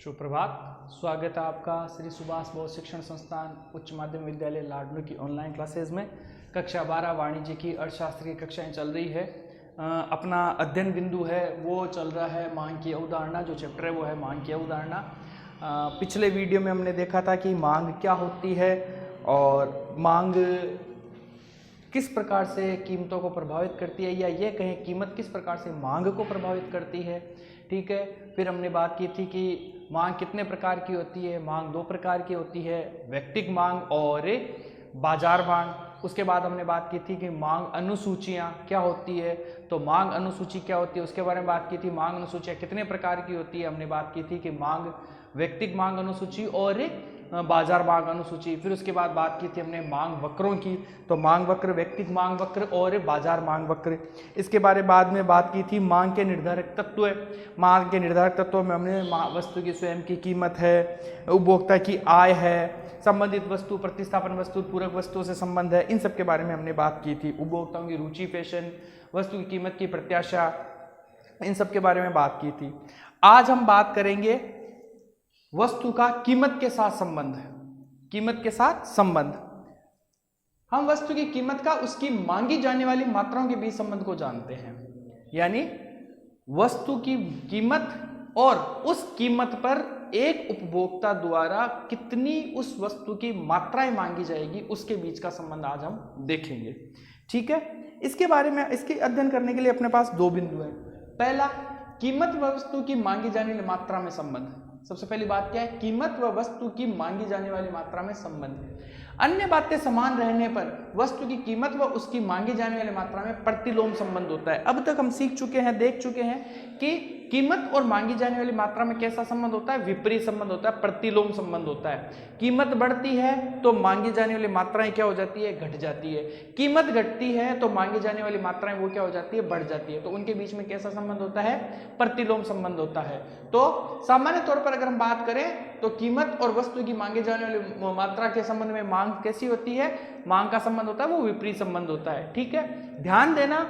सुप्रभात। स्वागत है आपका श्री सुभाष बोस शिक्षण संस्थान उच्च माध्यमिक विद्यालय लाडनू की ऑनलाइन क्लासेज में। कक्षा 12 वाणिज्य की अर्थशास्त्र की कक्षाएं चल रही है। अपना अध्ययन बिंदु है वो चल रहा है मांग की अवधारणा। जो चैप्टर है वो है मांग की अवधारणा। पिछले वीडियो में हमने देखा था कि मांग क्या होती है और मांग किस प्रकार से कीमतों को प्रभावित करती है, या ये कहें कीमत किस प्रकार से मांग को प्रभावित करती है। ठीक है, फिर हमने बात की थी कि मांग कितने प्रकार की होती है। मांग दो प्रकार की होती है, व्यक्तिक मांग और बाजार मांग। उसके बाद हमने बात की थी कि मांग अनुसूचियां क्या होती है। तो मांग अनुसूची क्या होती है उसके बारे में बात की थी। मांग अनुसूचियां कितने प्रकार की होती है, हमने बात की थी कि मांग व्यक्तिक मांग अनुसूची और बाजार मांग अनुसूची। फिर उसके बाद बात की थी हमने मांग वक्रों की। तो मांग वक्र, व्यक्तिक मांग वक्र और बाजार मांग वक्र। इसके बारे बाद में बात की थी मांग के निर्धारक तत्व। मांग के निर्धारक तत्वों में हमने वस्तु की स्वयं की कीमत है, उपभोक्ता की आय है, संबंधित वस्तु, प्रतिस्थापन वस्तु, पूरक वस्तुओं से संबंध है, इन सब के बारे में हमने बात की थी। उपभोक्ताओं की रुचि, फैशन, वस्तु की कीमत की प्रत्याशा, इन सब के बारे में बात की थी। आज हम बात करेंगे वस्तु का कीमत के साथ संबंध। कीमत के साथ संबंध, हम वस्तु की कीमत का उसकी मांगी जाने वाली मात्राओं के बीच संबंध को जानते हैं। यानी वस्तु की कीमत और उस कीमत पर एक उपभोक्ता द्वारा कितनी उस वस्तु की मात्राएं मांगी जाएगी, उसके बीच का संबंध आज हम देखेंगे। ठीक है, इसके बारे में, इसके अध्ययन करने के लिए अपने पास दो बिंदु है। पहला, कीमत व वस्तु की मांगी जाने वाली मात्रा में संबंध। सबसे पहली बात क्या है, कीमत व वस्तु की मांगी जाने वाली मात्रा में संबंध। अन्य बातें समान रहने पर वस्तु की कीमत व उसकी मांगी जाने वाली मात्रा में प्रतिलोम संबंध होता है। अब तक हम सीख चुके हैं, देख चुके हैं कि कीमत और मांगी जाने वाली मात्रा में कैसा संबंध होता है, विपरीत संबंध होता है, प्रतिलोम संबंध होता है। कीमत बढ़ती है तो मांगी जाने वाली मात्राएं क्या हो जाती है, घट जाती है। कीमत घटती है तो मांगी जाने वाली मात्राएं वो क्या हो जाती है, बढ़ जाती है। तो उनके बीच में कैसा संबंध होता है, प्रतिलोम संबंध होता है। तो सामान्य तौर पर अगर हम बात करें तो कीमत और वस्तु की मांगी जाने वाली मात्रा के संबंध में मांग कैसी होती है, मांग का संबंध होता है वो विपरीत संबंध होता है। ठीक है, ध्यान देना,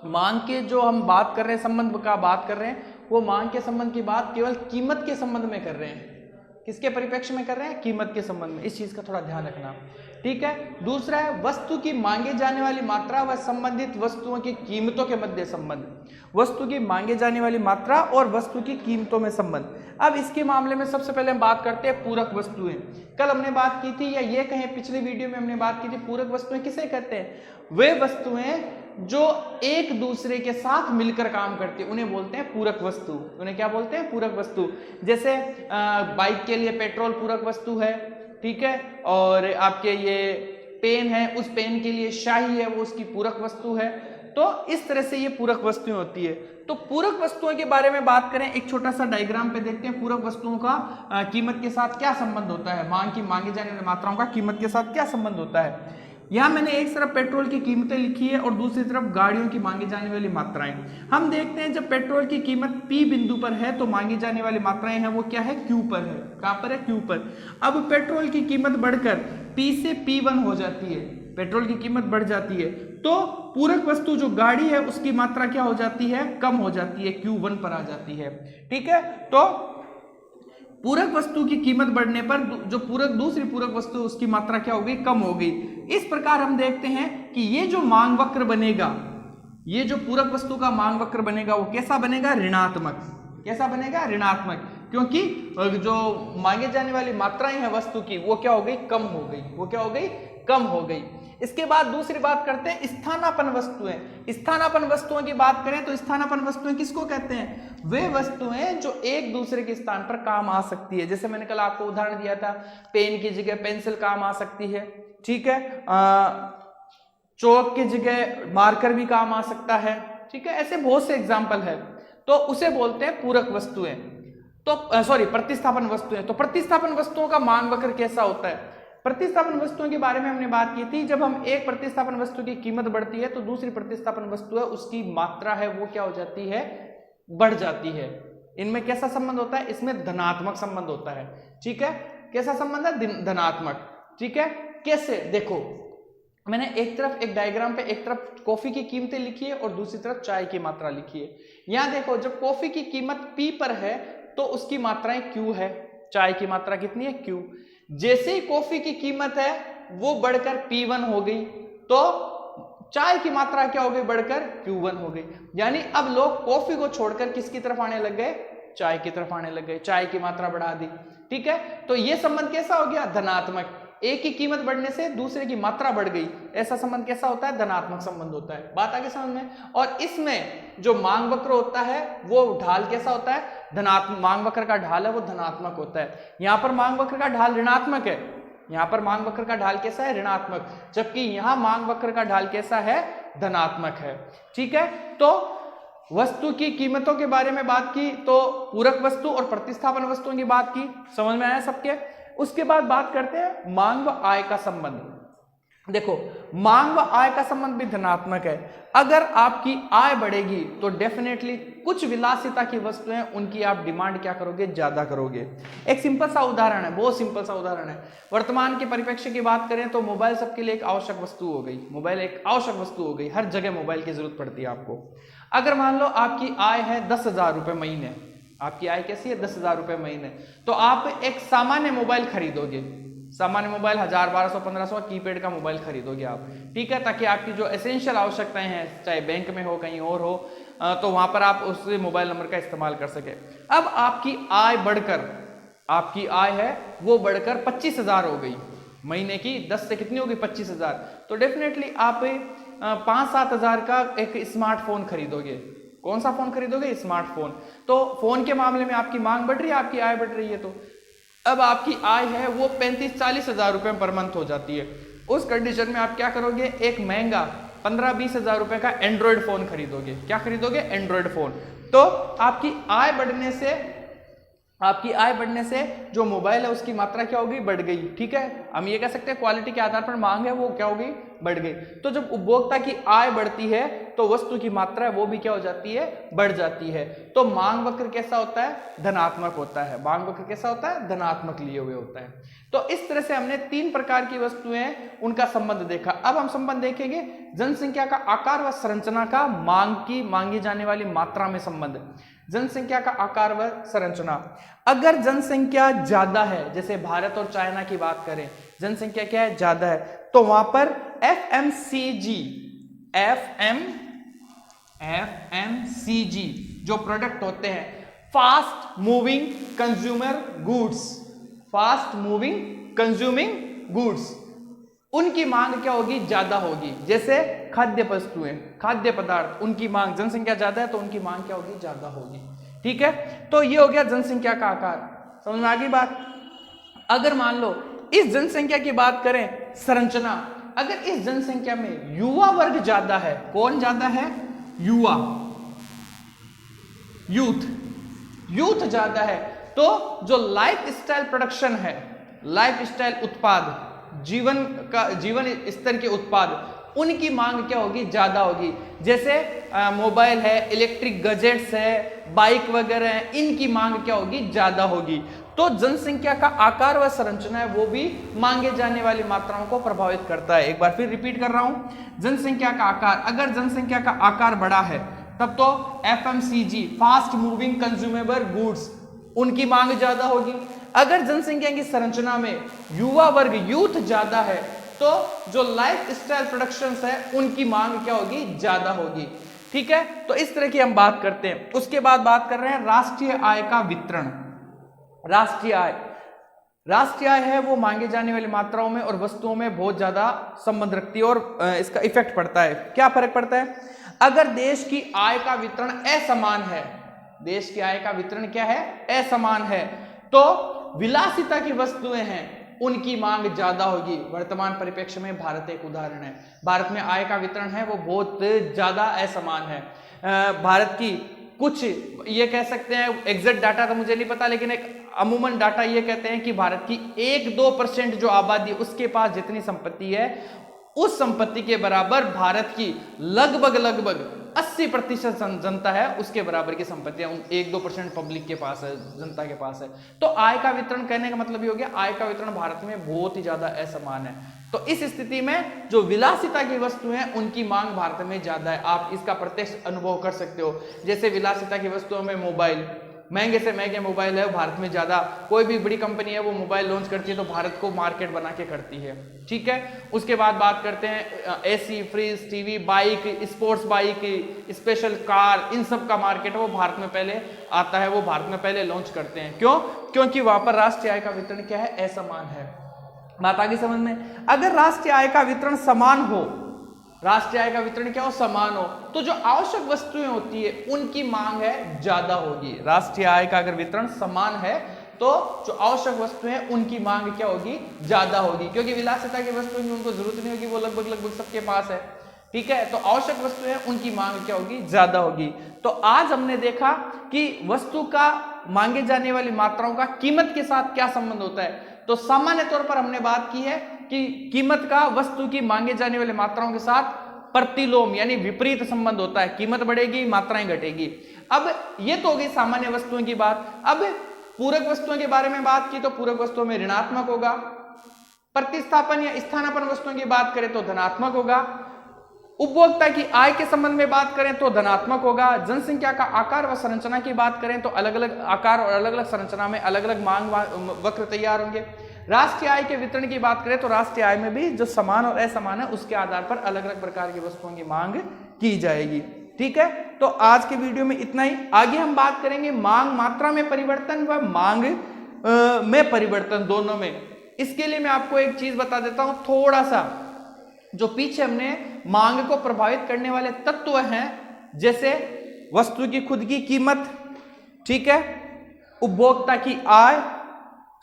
मांग के जो हम बात कर रहे हैं, संबंध का बात कर रहे हैं, वो मांग के संबंध की बात केवल कीमत के संबंध में कर रहे हैं। किसके परिप्रेक्ष्य में कर रहे हैं, कीमत के संबंध में। इस चीज का थोड़ा ध्यान रखना। ठीक है, दूसरा है वस्तु की मांगे जाने वाली मात्रा व संबंधित वस्तुओं की कीमतों के मध्य संबंध। वस्तु की मांगे जाने वाली मात्रा और वस्तु की कीमतों में संबंध। अब इसके मामले में सबसे पहले हम बात करते हैं पूरक वस्तुएं। कल हमने बात की थी, या ये कहें पिछले वीडियो में हमने बात की थी, पूरक वस्तुएं किसे कहते हैं, वे वस्तुएं जो एक दूसरे के साथ मिलकर काम करती है उन्हें बोलते हैं पूरक वस्तु। उन्हें क्या बोलते हैं, पूरक वस्तु। जैसे बाइक के लिए पेट्रोल पूरक वस्तु है, ठीक है, और आपके ये पेन है, उस पेन के लिए स्याही है, वो उसकी पूरक वस्तु है। तो इस तरह से ये पूरक वस्तुएं होती है। तो पूरक वस्तुओं के बारे में बात करें, एक छोटा सा डायग्राम पे देखते हैं पूरक वस्तुओं का कीमत के साथ क्या संबंध होता है, मांग की मांगी जाने वाली मात्राओं का कीमत के साथ क्या संबंध होता है। यहां मैंने एक तरफ पेट्रोल की कीमतें लिखी है और दूसरी तरफ गाड़ियों की मांगी जाने वाली मात्राएं। हम देखते हैं जब पेट्रोल की कीमत P बिंदु पर है तो मांगी जाने वाली मात्राएं हैं वो क्या है, Q पर है। कहां पर है, Q पर। अब पेट्रोल की कीमत बढ़कर P से P1 हो जाती है, पेट्रोल की कीमत बढ़ जाती है, तो पूरक वस्तु जो गाड़ी है उसकी मात्रा क्या हो जाती है, कम हो जाती है, Q1 पर आ जाती है। ठीक है, तो पूरक वस्तु की कीमत बढ़ने पर जो पूरक दूसरी पूरक वस्तु उसकी मात्रा क्या हो गई, कम हो गई। इस प्रकार हम देखते हैं कि ये जो मांग वक्र बनेगा, ये जो पूरक वस्तु का मांग वक्र बनेगा वो कैसा बनेगा, ऋणात्मक। कैसा बनेगा, ऋणात्मक, क्योंकि जो मांगे जाने वाली मात्राएं हैं वस्तु की वो क्या हो गई, कम हो गई, वो क्या हो गई, कम हो गई। इसके बाद दूसरी बात करते हैं स्थानापन्न वस्तुएं। स्थानापन्न वस्तुओं की बात करें तो स्थानापन्न वस्तुएं किसको कहते हैं, वे वस्तुएं जो एक दूसरे के स्थान पर काम आ सकती है। जैसे मैंने कल आपको उदाहरण दिया था, पेन की जगह पेंसिल काम आ सकती है, ठीक है, चौक की जगह मार्कर भी काम आ सकता है, ठीक है, ऐसे बहुत से एग्जाम्पल है। तो उसे बोलते हैं पूरक वस्तुएं, तो सॉरी प्रतिस्थापन वस्तुएं। तो प्रतिस्थापन वस्तुओं का मांग वक्र कैसा होता है, प्रतिस्थापन वस्तुओं के बारे में हमने बात की थी। जब हम एक प्रतिस्थापन वस्तु की कीमत बढ़ती है तो दूसरी प्रतिस्थापन वस्तु है उसकी मात्रा है वो क्या हो जाती है, बढ़ जाती है। इनमें कैसा संबंध होता है, इसमें धनात्मक संबंध होता है। ठीक है, कैसा संबंध है, धनात्मक। ठीक है, कैसे, देखो मैंने एक तरफ एक डायग्राम पे एक तरफ कॉफी की कीमतें लिखी है और दूसरी तरफ चाय की मात्रा लिखी है। यहां देखो जब कॉफी की कीमत P पर है तो उसकी मात्राएं क्यू है। चाय की मात्रा कितनी है? क्यू। जैसे ही कॉफी की कीमत है वो बढ़कर P1 हो गई तो चाय की मात्रा क्या हो गई? बढ़कर Q1 हो गई। यानी अब लोग कॉफी को छोड़कर किसकी तरफ आने लग गए? चाय की तरफ आने लग गए, चाय की मात्रा बढ़ा दी। ठीक है, तो ये संबंध कैसा हो गया? धनात्मक। एक की कीमत बढ़ने से दूसरे की मात्रा बढ़ गई, ऐसा संबंध कैसा होता है? धनात्मक संबंध होता है। बात आगे समझ में? और इसमें जो मांग वक्र होता है वो ढाल कैसा होता है? धनात्मक। मांग वक्र का ढाल है वो धनात्मक होता है। यहां पर मांग वक्र का ढाल ऋणात्मक है, यहां पर मांग वक्र का ढाल कैसा है? ऋणात्मक, जबकि यहां मांग वक्र का ढाल कैसा है? धनात्मक है। ठीक है, तो वस्तु की कीमतों के बारे में बात की, तो पूरक वस्तु और प्रतिस्थापन वस्तुओं की बात की, समझ में आया सबके? उसके बाद बात करते हैं मांग व आय का संबंध। देखो, मांग व आय का संबंध भी धनात्मक है। अगर आपकी आय बढ़ेगी तो डेफिनेटली कुछ विलासिता की वस्तुएं उनकी आप डिमांड क्या करोगे? ज्यादा करोगे। एक सिंपल सा उदाहरण है, बहुत सिंपल सा उदाहरण है। वर्तमान के परिप्रेक्ष्य की बात करें तो मोबाइल सबके लिए एक आवश्यक वस्तु हो गई। मोबाइल एक आवश्यक वस्तु हो गई, हर जगह मोबाइल की जरूरत पड़ती है आपको। अगर मान लो आपकी आय है 10,000 रुपए महीने, आपकी आय कैसी है? 10,000 रुपए महीने, तो आप एक सामान्य मोबाइल खरीदोगे। सामान्य मोबाइल 1000, 1200, 1500 कीपैड का मोबाइल खरीदोगे आप। ठीक है, ताकि आपकी जो एसेंशियल आवश्यकताएं हैं, चाहे बैंक में हो, कहीं और हो, तो वहां पर आप उस मोबाइल नंबर का इस्तेमाल कर सके। अब आपकी आय बढ़कर, आपकी आय है वो बढ़कर 25,000 हो गई महीने की। 10 से कितनी होगी? 25,000। तो डेफिनेटली आप 5-7 हजार का एक स्मार्टफोन खरीदोगे। कौन सा फोन खरीदोगे? स्मार्टफोन। तो फोन के मामले में आपकी मांग बढ़ रही है, आपकी आय बढ़ रही है, तो अब आपकी आय है वो 35-40 हजार रुपए पर मंथ हो जाती है। उस कंडीशन में आप क्या करोगे? एक महंगा 15-20 हजार रुपए का एंड्रॉइड फोन खरीदोगे। क्या खरीदोगे? Android phone. तो आपकी आय बढ़ने से जो मोबाइल है उसकी मात्रा क्या होगी? बढ़ गई। ठीक है, हम ये कह सकते हैं क्वालिटी के आधार पर मांग है वो क्या होगी? बढ़ गई। तो जब उपभोक्ता की आय बढ़ती है तो वस्तु की मात्रा है वो भी क्या हो जाती है? बढ़ जाती है। तो मांग वक्र कैसा होता है? धनात्मक होता है। मांग वक्र कैसा होता है? धनात्मक लिए हुए होता है। तो इस तरह से हमने 3 प्रकार की वस्तुएं, उनका संबंध देखा। अब हम संबंध देखेंगे जनसंख्या का आकार व संरचना का मांगी जाने वाली मात्रा में संबंध। जनसंख्या का आकार व संरचना, अगर जनसंख्या ज्यादा है, जैसे भारत और चाइना की बात करें, जनसंख्या क्या है? ज्यादा है, तो वहां पर FMCG जो प्रोडक्ट होते हैं, fast moving consumer goods, fast moving consuming goods, उनकी मांग क्या होगी? ज्यादा होगी। जैसे खाद्य वस्तुएं, खाद्य पदार्थ, उनकी मांग, जनसंख्या ज्यादा है तो उनकी मांग क्या होगी? ज्यादा होगी। ठीक है, तो ये हो गया जनसंख्या का आकार। समझ में आ गई बात? अगर मान लो इस जनसंख्या की बात करें संरचना, अगर इस जनसंख्या में युवा वर्ग ज्यादा है, कौन ज्यादा है? युवा, यूथ ज्यादा है, तो जो लाइफ स्टाइल प्रोडक्शन है, लाइफ स्टाइल उत्पाद, जीवन स्तर के उत्पाद, उनकी मांग क्या होगी? ज्यादा होगी। जैसे मोबाइल है, इलेक्ट्रिक गैजेट्स है, बाइक वगैरह है, इनकी मांग क्या होगी? ज्यादा होगी। तो जनसंख्या का आकार व संरचना है वो भी मांगे जाने वाली मात्राओं को प्रभावित करता है। एक बार फिर रिपीट कर रहा हूं, जनसंख्या का आकार, अगर जनसंख्या का आकार बड़ा है तब तो FMCG, fast moving consumable goods, उनकी मांग ज्यादा होगी। अगर जनसंख्या की संरचना में युवा वर्ग, यूथ ज्यादा है, तो जो लाइफ स्टाइल प्रोडक्शंस है उनकी मांग क्या होगी? ज्यादा होगी। ठीक है, तो इस तरह की हम बात करते हैं। उसके बाद बात कर रहे हैं राष्ट्रीय आय का वितरण। राष्ट्रीय आय है वो मांगे जाने वाली मात्राओं में और वस्तुओं में बहुत ज्यादा संबंध रखती है और इसका इफेक्ट पड़ता है। क्या फर्क पड़ता है? अगर देश की आय का वितरण असमान है, देश की आय का वितरण क्या है? असमान है, तो विलासिता की वस्तुएं हैं उनकी मांग ज्यादा होगी। वर्तमान परिप्रेक्ष्य में भारत एक उदाहरण है। भारत में आय का वितरण है वो बहुत ज्यादा असमान है। भारत की कुछ, ये कह सकते हैं, एग्जैक्ट डाटा तो मुझे नहीं पता, लेकिन एक अमूमन डाटा ये कहते हैं कि भारत की 1-2% जो आबादी, उसके पास जितनी संपत्ति है, उस संपत्ति के बराबर भारत की लगभग 80% जनता है, उसके बराबर की संपत्तियां 1-2% पब्लिक के पास है, जनता के पास है। तो आय का वितरण कहने का मतलब ये हो गया, आय का वितरण भारत में बहुत ही ज्यादा असमान है। तो इस स्थिति में जो विलासिता की वस्तुएं हैं उनकी मांग भारत में ज्यादा है। आप इसका प्रत्यक्ष अनुभव कर सकते हो। जैसे विलासिता की वस्तुओं में मोबाइल, महंगे से महंगे मोबाइल है भारत में ज़्यादा, कोई भी बड़ी कंपनी है वो मोबाइल लॉन्च करती है तो भारत को मार्केट बना के करती है, ठीक है। उसके बाद बात करते हैं AC, fridge, TV, bike, sports bike, special car, इन सब का मार्केट वो भारत में पहले आता है, वो भारत में पहले लॉन्च करते हैं। क्यों? क्योंकि वहां पर राष्ट्रीय आय का वितरण क्या है, असमान है। बात आगे समझ में। अगर राष्ट्रीय आय का वितरण समान हो, राष्ट्रीय आय का वितरण क्या हो, समान हो, तो जो आवश्यक वस्तुएं होती है उनकी मांग है ज्यादा होगी। राष्ट्रीय आय का अगर वितरण समान है तो जो आवश्यक वस्तुएं हैं उनकी मांग क्या होगी, ज्यादा होगी, क्योंकि विलासिता की वस्तुएं की उनको जरूरत नहीं होगी, वो लगभग सबके पास है, ठीक है। तो आवश्यक वस्तुएं उनकी मांग क्या होगी, ज्यादा होगी। तो आज हमने देखा कि वस्तु का मांगे जाने वाली मात्राओं का कीमत के साथ क्या संबंध होता है। तो सामान्य तौर पर हमने बात की है कि कीमत का वस्तु की मांगे जाने वाली मात्राओं के साथ प्रतिलोम यानी विपरीत संबंध होता है, कीमत बढ़ेगी मात्राएं घटेगी। अब ये तो हो गई सामान्य वस्तुओं की बात। अब पूरक वस्तुओं के बारे में बात की तो पूरक वस्तुओं में ऋणात्मक होगा, प्रतिस्थापन या स्थानापन्न वस्तुओं की बात करें तो धनात्मक होगा, उपभोक्ता की आय के संबंध में बात करें तो धनात्मक होगा, जनसंख्या का आकार व संरचना की बात करें तो अलग अलग आकार और अलग अलग संरचना में अलग अलग मांग वक्र तैयार होंगे। राष्ट्रीय आय के वितरण की बात करें तो राष्ट्रीय आय में भी जो समान और असमान है उसके आधार पर अलग अलग प्रकार की वस्तुओं की मांग की जाएगी, ठीक है। तो आज के वीडियो में इतना ही। आगे हम बात करेंगे मांग मात्रा में परिवर्तन व मांग में परिवर्तन दोनों में। इसके लिए मैं आपको एक चीज बता देता हूं, थोड़ा सा जो पीछे हमने मांग को प्रभावित करने वाले तत्व हैं, जैसे वस्तु की खुद की कीमत, ठीक है, उपभोक्ता की आय,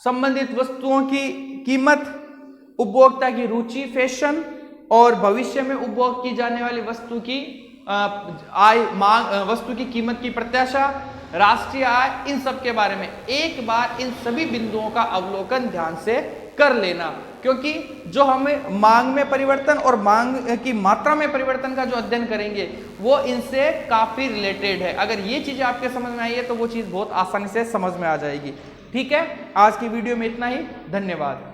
संबंधित वस्तुओं की कीमत, उपभोक्ता की रुचि, फैशन और भविष्य में उपभोग की जाने वाली वस्तु की आय, मांग, वस्तु की कीमत की प्रत्याशा, राष्ट्रीय आय, इन सब के बारे में एक बार इन सभी बिंदुओं का अवलोकन ध्यान से कर लेना, क्योंकि जो हमें मांग में परिवर्तन और मांग की मात्रा में परिवर्तन का जो अध्ययन करेंगे वो इनसे काफी रिलेटेड है। अगर ये चीजें आपके समझ में आई है तो वो चीज बहुत आसानी से समझ में आ जाएगी, ठीक है। आज की वीडियो में इतना ही, धन्यवाद।